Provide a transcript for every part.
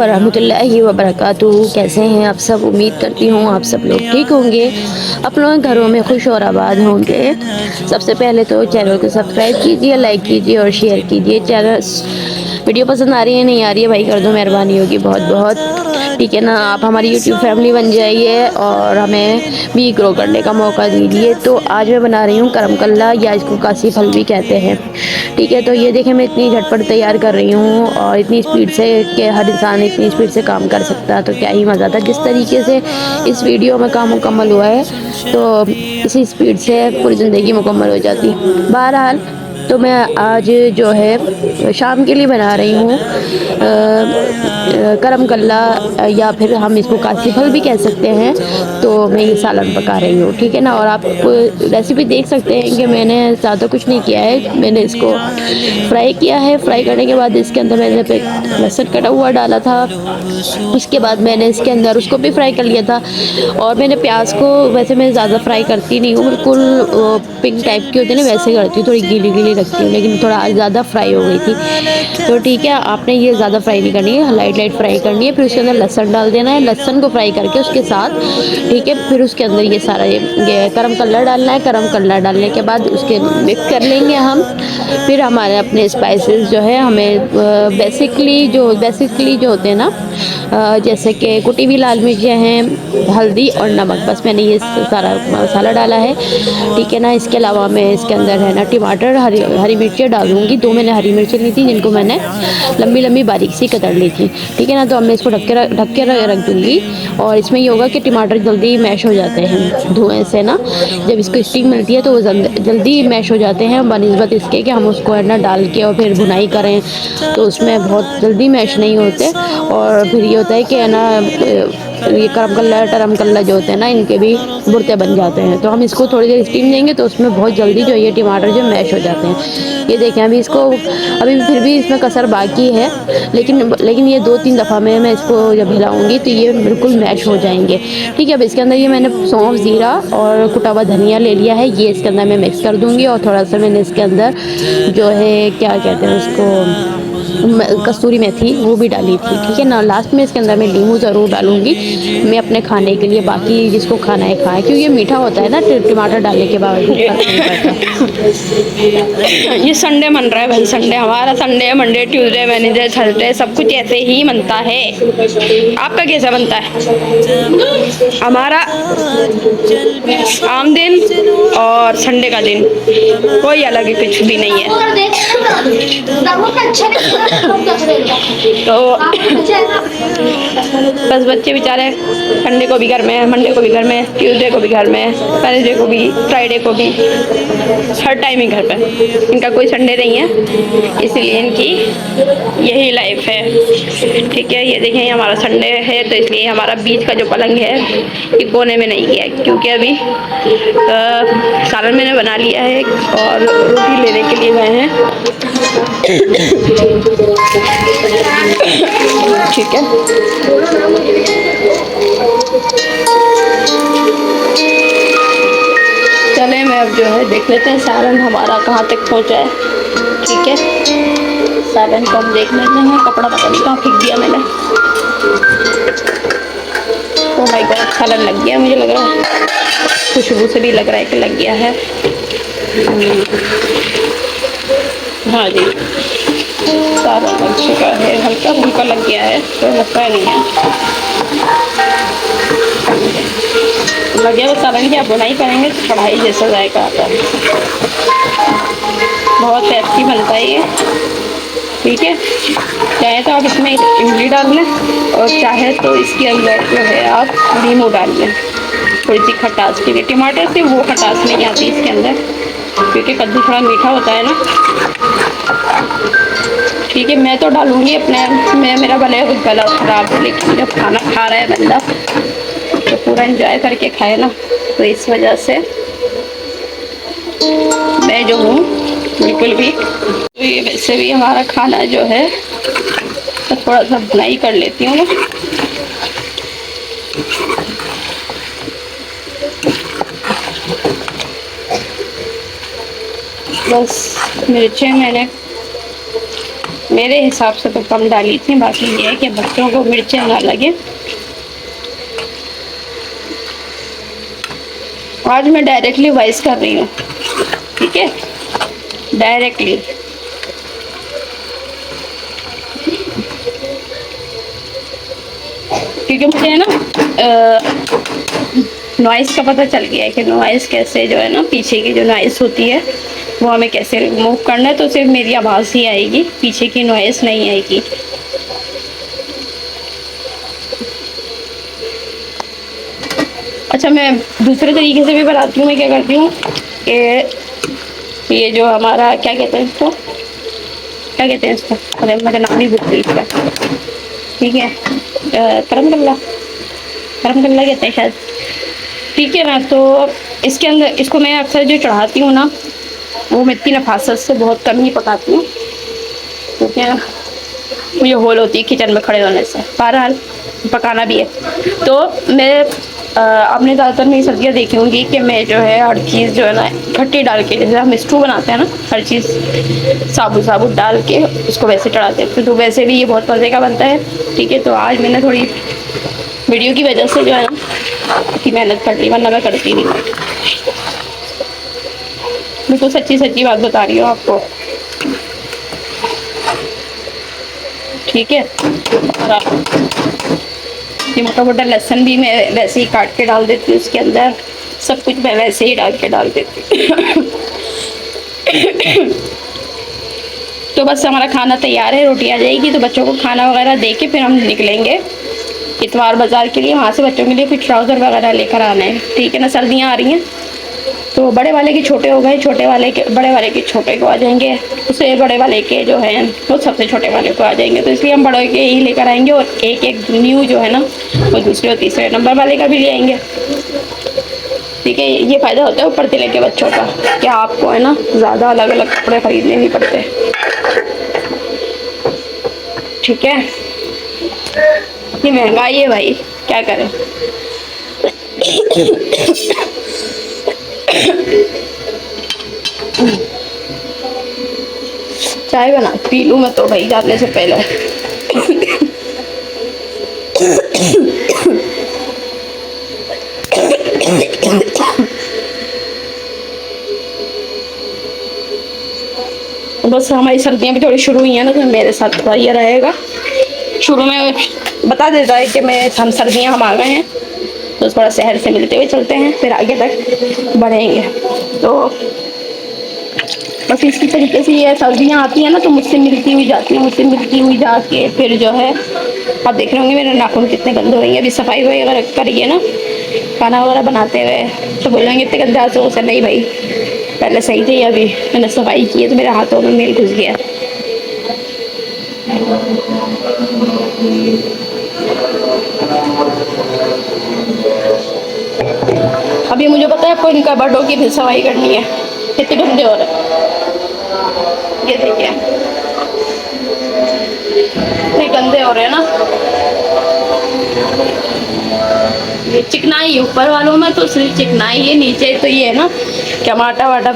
वरहमतुल्लाहि वबरकातुहू। कैसे हैं आप सब? उम्मीद करती हूँ आप सब लोग ठीक होंगे, अपनों घरों में खुश और आबाद होंगे। सबसे पहले तो चैनल को सब्सक्राइब कीजिए, लाइक कीजिए और शेयर कीजिए। चैनल वीडियो पसंद आ रही है नहीं आ रही है भाई कर दो, मेहरबानी होगी बहुत बहुत, ठीक है ना। आप हमारी यूट्यूब फैमिली बन जाइए और हमें भी ग्रो करने का मौका दीजिए। तो आज मैं बना रही हूँ करम कल्ला, या इसको कासी फल भी कहते हैं, ठीक है। तो ये देखें मैं इतनी झटपट तैयार कर रही हूँ और इतनी स्पीड से कि हर इंसान इतनी स्पीड से काम कर सकता है, तो क्या ही मज़ा था। जिस तरीके से इस वीडियो में काम मुकम्मल हुआ है तो इसी स्पीड से पूरी ज़िंदगी मुकम्मल हो जाती। बहरहाल तो मैं आज जो है शाम के लिए बना रही हूँ करम कल्ला, या फिर हम इसको कासी फल भी कह सकते हैं। तो मैं ये सालन पका रही हूँ, ठीक है ना। और आप रेसिपी देख सकते हैं कि मैंने ज़्यादा कुछ नहीं किया है, मैंने इसको फ्राई किया है। फ्राई करने के बाद इसके अंदर मैंने लहसुन कटा हुआ डाला था, उसके बाद मैंने इसके अंदर उसको भी फ्राई कर लिया था। और मैंने प्याज को, वैसे मैं ज़्यादा फ्राई करती नहीं हूँ, बिल्कुल पिंक टाइप की होती है ना वैसे करती हूँ, थोड़ी गीली गीली रखती हूँ, लेकिन थोड़ा ज़्यादा फ्राई हो गई थी। तो ठीक है, आपने ये ज़्यादा फ्राई नहीं करनी है, लाइट लाइट फ्राई करनी है। फिर उसके अंदर लहसुन डाल देना है, लहसुन को फ्राई करके उसके साथ, ठीक है। फिर उसके अंदर ये सारा ये करम कल्ला डालना है। करम कल्ला डालने के बाद उसके मिक्स कर लेंगे हम। फिर हमारे अपने स्पाइसेस जो है हमें बेसिकली जो होते हैं ना, जैसे कि कुटी हुई लाल मिर्चें हैं, हल्दी और नमक, बस मैंने ये सारा मसाला डाला है, ठीक है ना। इसके अलावा मैं इसके अंदर है ना टमाटर, हरी मिर्चें डालूंगी। 2 मैंने हरी मिर्चें ली थी जिनको मैंने लंबी लंबी बारीक सी कतर ली थी, ठीक है ना। तो अब मैं इसको ढक के रख दूँगी। और इसमें ये होगा कि टमाटर जल्दी मैश हो जाते हैं धुएँ से ना, जब इसको स्टीम मिलती है तो वो जल्दी मैश हो जाते हैं बनिस्बत इसके कि हम उसको है ना डाल के और फिर भुनाई करें तो उसमें बहुत जल्दी मैश नहीं होते। और फिर ये होता है कि है ना ये करम कल्ला टरम कल्ला जो होते हैं ना, इनके भी बुरते बन जाते हैं। तो हम इसको थोड़ी देर स्टीम देंगे तो उसमें बहुत जल्दी जो ये टमाटर जो मैश हो जाते हैं। ये देखें अभी इसको, अभी फिर भी इसमें कसर बाकी है, लेकिन ये 2-3 दफ़ा में मैं इसको जब हिलाऊंगी तो ये बिल्कुल मैश हो जाएंगे, ठीक है। अब इसके अंदर ये मैंने सौंफ, ज़ीरा और कुटा हुआ धनिया ले लिया है, ये इसके अंदर मैं मिक्स कर दूँगी। और थोड़ा सा मैंने इसके अंदर जो है क्या कहते हैं उसको, कस्तूरी मेथी, वो भी डाली थी, ठीक है ना। लास्ट में इसके अंदर मैं नींबू ज़रूर डालूंगी, मैं अपने खाने के लिए, बाकी जिसको खाना है खाए, क्योंकि ये मीठा होता है ना टमाटर डालने के बाद। ये संडे मन रहा है भाई, संडे हमारा, Sunday Monday Tuesday Wednesday Thursday सब कुछ ऐसे ही बनता है। आपका कैसा बनता है? हमारा आम दिन और संडे का दिन कोई अलग ही कुछ भी नहीं है। तो बस बच्चे बेचारे संडे को भी घर में, मंडे को भी घर में, ट्यूसडे को भी घर में, वेडनेसडे को भी, फ्राइडे को भी, हर टाइम ही घर पे। इनका कोई संडे नहीं है, इसलिए इनकी यही लाइफ है, ठीक है। ये देखें हमारा संडे है तो इसलिए हमारा बीच का जो पलंग है ये कोने में नहीं गया, क्योंकि अभी सालन मैंने बना लिया है और रोटी लेने के लिए गए हैं, ठीक है। चले मैं अब जो है देख लेते हैं सालन हमारा कहाँ तक पहुँचा है, ठीक है। सालन को हम देख लेते हैं। कपड़ा पता नहीं कहाँ फेंक दिया मैंने। ओ माय गॉड, सालन लग गया, मुझे लग रहा है खुशबू से भी लग रहा है कि लग गया है। हाँ जी, सारा लग चुका है, हल्का फुल्का लग गया है, तो लगता नहीं है लग गया। तो सालन की आप बुनाई करेंगे तो कढ़ाई जैसा जाएगा आता है, बहुत टेस्टी बनता है ये, ठीक है। चाहे तो आप इसमें इमली डाल लें और चाहे तो इसके अंदर जो है आप नींबू डाल लें थोड़ी सी खटास के लिए। टमाटर से वो खटास नहीं आती इसके अंदर, क्योंकि कद्दू थोड़ा मीठा होता है ना, ठीक है। मैं तो डालूंगी अपने, मेरा भले गला खराब हो, लेकिन जब खाना खा रहा है बंदा तो पूरा एंजॉय करके खाए ना, तो इस वजह से मैं जो हूँ बिल्कुल भी। तो ये वैसे भी हमारा खाना जो है तो थोड़ा सा भुनाई कर लेती हूँ ना, बस मिर्चें मैंने मेरे हिसाब से तो कम डाली थी, बाकी ये है कि बच्चों को मिर्चें ना लगे। आज मैं डायरेक्टली वॉइस कर रही हूँ, ठीक है, डायरेक्टली। क्योंकि मुझे है ना नॉइस का पता चल गया है कि नॉइस कैसे जो है ना, पीछे की जो नॉइस होती है वो हमें कैसे रिमूव करना है। तो सिर्फ मेरी आवाज़ ही आएगी, पीछे की नॉइस नहीं आएगी। अच्छा, मैं दूसरे तरीके से भी बनाती हूँ। मैं क्या करती हूँ कि ये जो हमारा क्या कहते हैं इसको, क्या कहते हैं इसको, अरे मुझे नाम ही भूल गई इसका, ठीक है, गरम गल्ला कहते हैं शायद, ठीक है ना। तो इसके अंदर इसको मैं अक्सर जो चढ़ाती हूँ ना, वो मैं इतनी नफासत से बहुत कम ही पकाती हूँ, क्योंकि मुझे होल होती है किचन में खड़े होने से। बहरहाल पकाना भी है। तो मैं आपने ज़्यादातर मेरी सब्जियाँ देखी होंगी कि मैं जो है हर चीज़ जो है ना खट्टी डाल के, जैसे हम स्टू बनाते हैं ना, हर चीज़ साबुत डाल के उसको वैसे चढ़ाते हैं। तो वैसे भी ये बहुत मज़े का बनता है, ठीक है। तो आज मैंने थोड़ी वीडियो की वजह से जो है ना कि मेहनत कर ली, वरना मैं करती नहीं। बिल्कुल सच्ची बात बता रही हूँ आपको, ठीक है। ये मोटा लहसुन भी मैं वैसे ही काट के डाल देती हूँ उसके अंदर, सब कुछ मैं वैसे ही डाल देती हूँ। तो बस हमारा खाना तैयार है, रोटी आ जाएगी तो बच्चों को खाना वगैरह दे के फिर हम निकलेंगे इतवार बाज़ार के लिए। वहाँ से बच्चों के लिए फिर ट्राउज़र वगैरह लेकर आना है, ठीक है ना। सर्दियाँ आ रही हैं तो बड़े वाले के छोटे हो गए, छोटे वाले के बड़े वाले के छोटे को आ जाएंगे, उससे बड़े वाले के जो है वो सबसे छोटे वाले को आ जाएंगे। तो इसलिए हम बड़े के ही लेकर आएंगे और एक न्यू जो है ना वो दूसरे और तीसरे नंबर वाले का भी ले आएंगे, ठीक है। ये फ़ायदा होता है ऊपर तिले के बच्चों का, कि आपको है ना ज़्यादा अलग अलग कपड़े खरीदने नहीं पड़ते, ठीक है। ये महंगाई है भाई, क्या करें। चाय बना पी लूँ मैं तो भाई जाने से पहले। बस हमारी सर्दियाँ भी थोड़ी शुरू हुई हैं ना, तो मेरे साथ थोड़ा ये रहेगा। शुरू में बता देता है कि हम सर्दियाँ हम आ गए हैं, तो थोड़ा शहर से मिलते हुए चलते हैं, फिर आगे तक बढ़ेंगे। तो बस इसी तरीके से ये सर्दियाँ आती हैं ना, तो मुझसे मिलती हुई जाके फिर जो है, आप देख रहे होंगे मेरे नाखून कितने गंदे हो रहे हैं। अभी सफाई वगैरह करिए ना खाना वगैरह बनाते हुए, तो बोलेंगे इतने गंदे हाथ से। नहीं भाई, पहले सही थे, अभी मैंने सफाई की है तो मेरे हाथों में मेल घुस गया। अभी मुझे पता है आपको इनका बर्डों की भी सफाई करनी है, कितने गंदे हो रहे हैं। ये देखिए इतने गंदे हो रहे हैं ना। ये चिकनाई ऊपर वालों में तो सिर्फ चिकनाई है, नीचे तो ये है ना कि हम आटा वाटा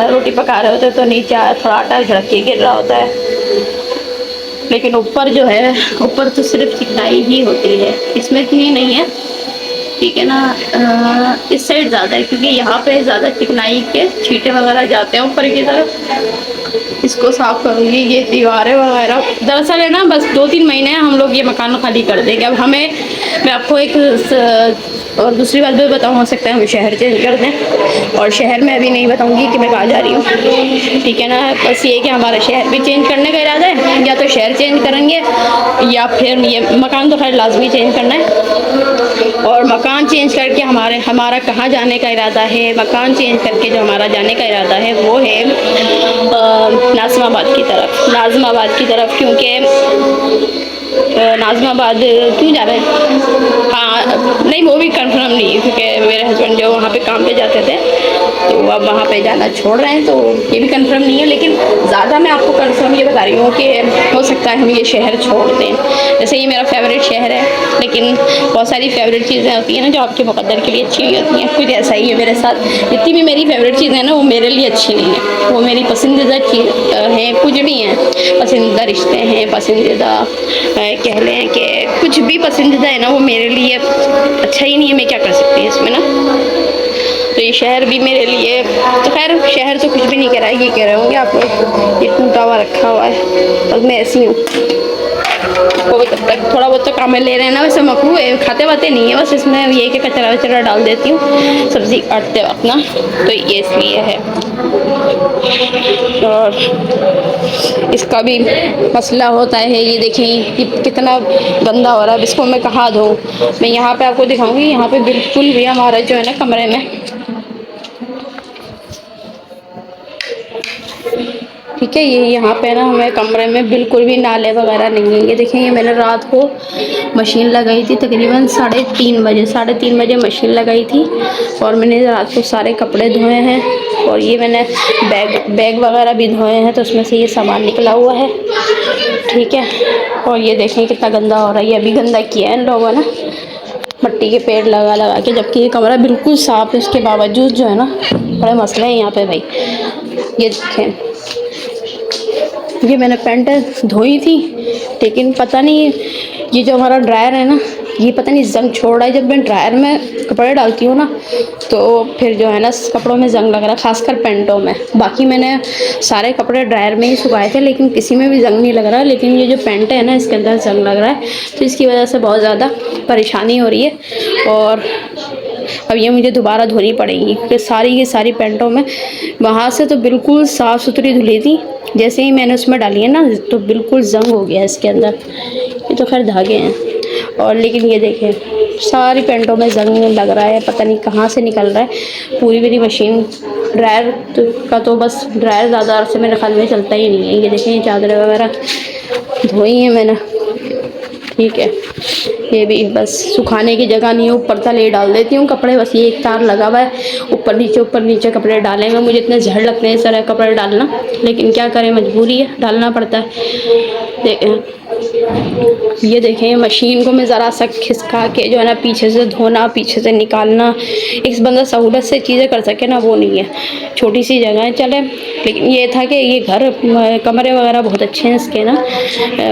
रोटी पका रहे होते तो नीचे थोड़ा आटा झड़क के गिर रहा होता है, लेकिन ऊपर जो है, ऊपर तो सिर्फ चिकनाई ही होती है, इसमें इतनी नहीं है, ठीक है ना। इस साइड ज़्यादा है क्योंकि यहाँ पे ज़्यादा चिकनाई के छींटे वगैरह जाते हैं ऊपर की तरफ। इसको साफ़ करूँगी, ये दीवारें वगैरह। दरअसल है ना, बस 2-3 महीने हम लोग ये मकान खाली कर देंगे। अब मैं आपको एक और दूसरी बात भी बताऊँ, हो सकता है हम शहर चेंज कर दें, और शहर में अभी नहीं बताऊँगी कि मैं कहाँ जा रही हूँ, ठीक है ना। बस ये कि हमारा शहर भी चेंज करने का इरादा है, या तो शहर चेंज करेंगे या फिर ये मकान तो खैर लाजमी चेंज करना है। और मकान चेंज करके हमारा कहाँ जाने का इरादा है, मकान चेंज करके जो हमारा जाने का इरादा है वो है नाज़िमाबाद की तरफ, क्योंकि नाज़िमाबाद क्यों जा रहे हैं, हाँ नहीं वो भी कंफर्म नहीं है, क्योंकि मेरे हस्बैंड जो वहाँ पे काम पे जाते थे तो अब वहाँ पे जाना छोड़ रहे हैं, तो ये भी कंफर्म नहीं है। लेकिन ज़्यादा मैं आपको कंफर्म ये बता रही हूँ कि हो सकता है हम ये शहर छोड़ दें। जैसे ये मेरा फेवरेट शहर है, लेकिन बहुत सारी फेवरेट चीज़ें होती हैं ना जो आपके मुकद्दर के लिए अच्छी नहीं होती हैं। कुछ ऐसा ही है मेरे साथ, जितनी भी मेरी फेवरेट चीज़ें हैं ना वो मेरे लिए अच्छी नहीं है। वो मेरी पसंदीदा चीज़ हैं, कुछ भी हैं, पसंदीदा रिश्ते हैं, पसंदीदा कह लें कि कुछ भी पसंदीदा है ना वो मेरे लिए अच्छा ही नहीं है। मैं क्या कर सकती हूँ इसमें ना। तो ये शहर भी मेरे लिए, तो खैर शहर तो कुछ भी नहीं कह रहा है, ये कह रहे होंगे आप लोग ये टूटा हुआ रखा हुआ है, बस मैं ऐसी हूँ। वो भी तब तक थोड़ा बहुत तो काम ले रहे हैं ना, वैसे मकरू है, खाते वाते नहीं है, बस इसमें ये कि कचरा वचरा डाल देती हूँ सब्ज़ी काटते वक्त ना, तो ये इसलिए है। और इसका भी मसला होता है, ये देखें कि कितना गंदा हो रहा है, इसको मैं कहाँ धोऊँ। मैं यहाँ पे आपको दिखाऊंगी, यहाँ पे बिल्कुल भी हमारा जो है ना कमरे में, ठीक है, ये यहाँ पे ना हमें कमरे में बिल्कुल भी नाले वगैरह नहीं है। ये देखें, ये मैंने रात को मशीन लगाई थी तकरीबन 3:30 बजे मशीन लगाई थी, और मैंने रात को सारे कपड़े धोए हैं, और ये मैंने बैग वगैरह भी धोए हैं, तो उसमें से ये सामान निकला हुआ है, ठीक है। और ये देखें कितना गंदा हो रहा है, ये अभी गंदा किया है इन लोगों ने मिट्टी के पेड़ लगा लगा के, जबकि ये कमरा बिल्कुल साफ़ है, उसके बावजूद जो है ना बड़े मसले हैं यहाँ पे भाई। ये देखें, ये मैंने पैंट धोई थी, लेकिन पता नहीं ये जो हमारा ड्रायर है ना, ये पता नहीं जंग छोड़ रहा है। जब मैं ड्रायर में कपड़े डालती हूँ ना, तो फिर जो है ना कपड़ों में जंग लग रहा है, खासकर पैंटों में। बाकी मैंने सारे कपड़े ड्रायर में ही सुखाए थे, लेकिन किसी में भी जंग नहीं लग रहा, लेकिन ये जो पैंट है ना इसके अंदर जंग लग रहा है, तो इसकी वजह से बहुत ज़्यादा परेशानी हो रही है। और अब ये मुझे दोबारा धोनी पड़ेगी, फिर सारी की सारी पैंटों में। वहाँ से तो बिल्कुल साफ़ सुथरी धुली थी, जैसे ही मैंने उसमें डाली है ना तो बिल्कुल जंग हो गया इसके अंदर। ये तो खैर धागे हैं, और लेकिन ये देखें सारी पैंटों में जंग लग रहा है, पता नहीं कहाँ से निकल रहा है। पूरी मेरी मशीन ड्रायर का तो बस ड्रायर ज़्यादा अरसे मेरे ख्याल में चलता ही नहीं है। ये देखें, ये चादरें वगैरह धोई हैं मैंने, ठीक है। ये भी बस सुखाने की जगह नहीं है, ऊपर तले डाल देती हूँ कपड़े, बस ये एक तार लगा हुआ है, ऊपर नीचे कपड़े डालेंगे। मुझे इतने झड़ लगते हैं इस तरह कपड़े डालना, लेकिन क्या करें, मजबूरी है, डालना पड़ता है। ये देखें, मशीन को मैं ज़रा सा खिसका के जो है ना पीछे से धोना, पीछे से निकालना, एक बंदा सहूलत से चीज़ें कर सके ना, वो नहीं है। छोटी सी जगह है चले, लेकिन ये था कि ये घर कमरे वगैरह बहुत अच्छे हैं इसके ना,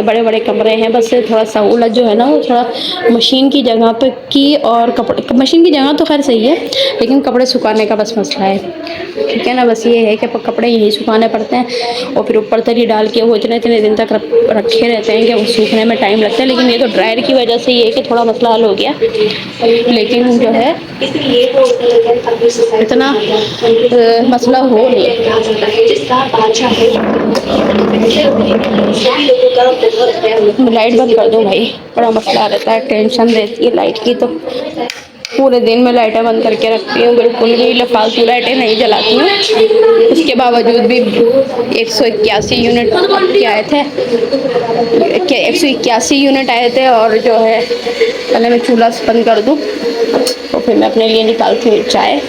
बड़े बड़े कमरे हैं, बस थोड़ा सहूलत जो है ना वो थोड़ा मशीन की जगह पे की, और कपड़े मशीन की जगह तो खैर सही है, लेकिन कपड़े सुखाने का बस मसला है, ठीक है ना। बस ये है कि कपड़े यही सुखाने पड़ते हैं, और फिर ऊपर तली डाल के वो इतने दिन तक रखे रहते हैं कि वो सूखने में टाइम लगता है। लेकिन ये तो ड्रायर की वजह से ये है कि थोड़ा मसला हल हो गया, लेकिन जो है इतना मसला हो नहीं। लाइट बंद कर दो भाई, बड़ा मसला रहता है, टेंशन रहती है लाइट की, तो पूरे दिन में लाइटें बंद करके रखती हूँ, बिल्कुल भी फालतू लाइटें नहीं जलाती हूँ। उसके बावजूद भी 181 यूनिट के आए थे, 181 यूनिट आए थे, और जो है पहले मैं चूल्हा बंद कर दूँ, तो फिर मैं अपने लिए निकालती हूँ चाय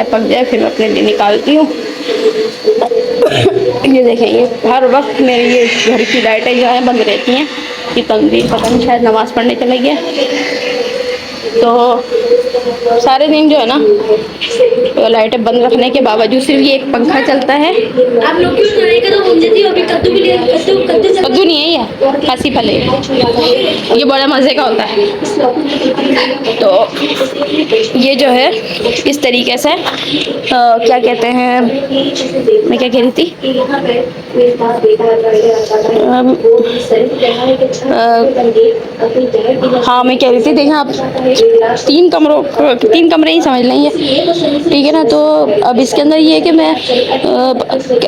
पक जाए, फिर मैं अपने लिए निकालती हूँ। ये देखें, ये हर वक्त मेरी ये घर की लाइटें जो हैं बंद रहती हैं। ये तंजीर पता नहीं शायद नमाज़ पढ़ने चले गए, तो सारे दिन जो है ना तो लाइटें बंद रखने के बावजूद सिर्फ ये एक पंखा चलता है। आप लोग क्यों सुनाई का तो मुझे थी अभी कद्दू भी ले कद्दू नहीं है, ये खासी फल है, ये बड़ा मज़े का होता है। तो ये जो है इस तरीके से क्या कहते हैं, मैं क्या कह रही थी, हाँ मैं कह रही थी, देखें आप 3 कमरे ही समझ लेंगे, ठीक है ना। तो अब इसके अंदर ये है कि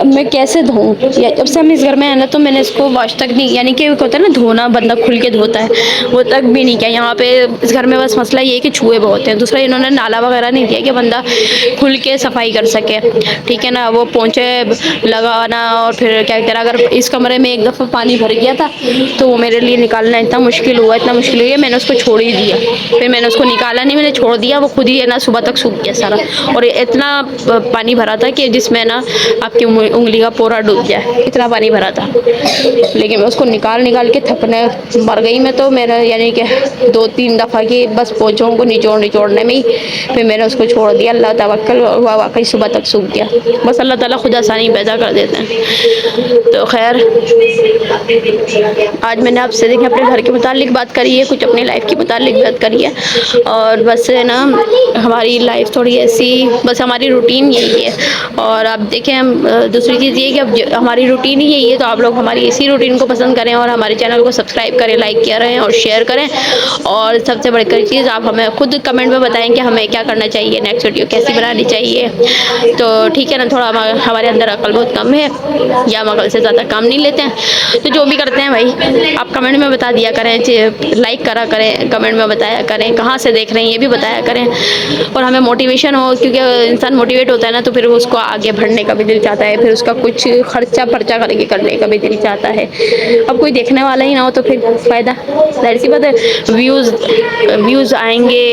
मैं कैसे धोऊं, जब से हम इस घर में है ना, तो मैंने इसको वॉश तक नहीं, यानी कि होता है ना धोना, बंदा खुल के धोता है, वो तक भी नहीं किया। यहाँ पे इस घर में बस मसला ये है कि चूहे बहुत हैं, दूसरा इन्होंने नाला वगैरह नहीं दिया कि बंदा खुल के सफाई कर सके, ठीक है ना। वो पोंछे लगाना और फिर फिर क्या कहते हैं, अगर इस कमरे में एक दफ़ा पानी भर गया था तो वो मेरे लिए निकालना इतना मुश्किल हुआ, इतना मुश्किल हुआ, मैंने उसको छोड़ ही दिया। फिर मैंने उसको निकाला नहीं, मैंने छोड़ दिया, वो खुद ही है ना सुबह तक सूख गया सारा। और इतना पानी भरा था कि जिसमें ना आपकी उंगली का पोरा डूब जाए, इतना पानी भरा था। लेकिन मैं उसको निकाल के थकने मर गई मैं तो। मेरा यानी कि 2-3 दफ़ा की बस पोंछों को निचोड़ने में ही फिर मैंने उसको छोड़ दिया। अल्लाह तवक्कल हुआ, वाकई सुबह तक सूख गया। बस अल्लाह ताला खुद आसानी पैदा कर देते हैं। तो खैर, आज मैंने आपसे देखिए अपने घर के मुतालिक बात करी है, कुछ अपनी लाइफ के मुतालिक बात करी है। और बस है ना, हमारी लाइफ थोड़ी ऐसी, बस हमारी रूटीन यही है। और आप देखें, हम दूसरी चीज़ ये कि अब हमारी रूटीन ही यही है, तो आप लोग हमारी इसी रूटीन को पसंद करें और हमारे चैनल को सब्सक्राइब करें, लाइक करें और शेयर करें। और सबसे बढ़कर चीज़, आप हमें खुद कमेंट में बताएं कि हमें क्या करना चाहिए, नेक्स्ट वीडियो कैसी बनानी चाहिए। तो ठीक है ना, थोड़ा हमारे अंदर अकल बहुत कम है, या हम अकल से ज़्यादा काम नहीं लेते हैं। तो जो भी करते हैं भाई, आप कमेंट में बता दिया करें, लाइक करा करें, कमेंट में बताया करें कहाँ से देख रहे हैं ये भी बताया करें, और हमें मोटिवेशन हो। क्योंकि इंसान मोटिवेट होता है ना, तो फिर उसको आगे बढ़ने का भी दिल चाहता है, फिर उसका कुछ खर्चा करके करने का भी दिल चाहता है। अब कोई देखने वाला ही ना हो तो फिर फ़ायदा, जाहिर सी बात है। व्यूज़ आएंगे,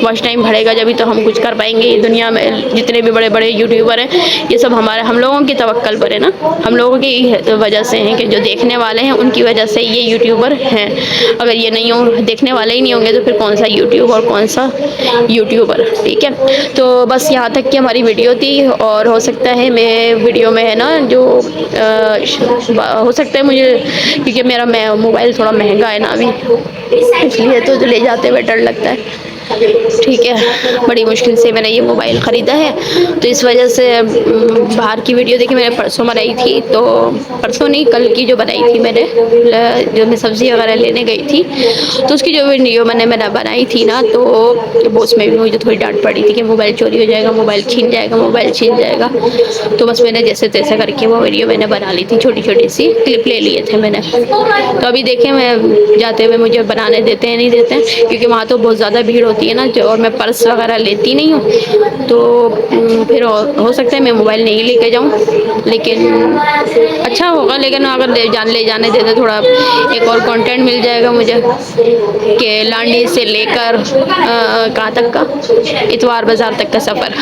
वॉच टाइम बढ़ेगा, जब भी तो हम कुछ कर पाएंगे। दुनिया में जितने भी बड़े बड़े यूट्यूबर हैं, ये सब हम लोगों की तवक्कल पर है ना, हम लोगों की वजह से हैं कि जो देखने वाले हैं उनकी वजह से ये यूट्यूबर हैं। अगर ये नहीं हो, देखने वाले ही नहीं होंगे तो फिर कौन सा यूट्यूब और कौन सा यूट्यूबर। ठीक है, तो बस यहाँ तक की हमारी वीडियो थी। और हो सकता है मैं वीडियो में है ना जो हो सकता है मुझे, क्योंकि मेरा मोबाइल थोड़ा महंगा है ना अभी, इसलिए तो ले जाते हुए डर लगता है। ठीक है, बड़ी मुश्किल से मैंने ये मोबाइल ख़रीदा है, तो इस वजह से बाहर की वीडियो देखी मैंने परसों बनाई थी, तो परसों नहीं कल की जो बनाई थी मैंने, जो मैं सब्ज़ी वगैरह लेने गई थी, तो उसकी जो वीडियो मैंने बनाई थी ना, तो उसमें भी मुझे थोड़ी डांट पड़ी थी कि मोबाइल चोरी हो जाएगा, मोबाइल छीन जाएगा। तो बस मैंने जैसे तैसे करके वो वीडियो मैंने बना ली थी, छोटी सी क्लिप ले लिए थे मैंने। तो अभी देखें, मैं जाते हुए मुझे बनाने देते हैं नहीं देते हैं, क्योंकि वहाँ तो बहुत ज़्यादा भीड़ होती है ना, और मैं पर्स वगैरह लेती नहीं हूँ, तो फिर हो सकता है मैं मोबाइल नहीं लेके जाऊँ। लेकिन अच्छा होगा, लेकिन अगर ले जाने देते, थोड़ा एक और कंटेंट मिल जाएगा मुझे कि लांडी से लेकर कहाँ तक का, इतवार बाज़ार तक का सफ़र।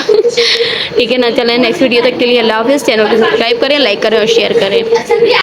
ठीक है ना, चलें नेक्स्ट वीडियो तक के लिए अल्लाह हाफ़िज़। चैनल को सब्सक्राइब करें, लाइक करें और शेयर करें।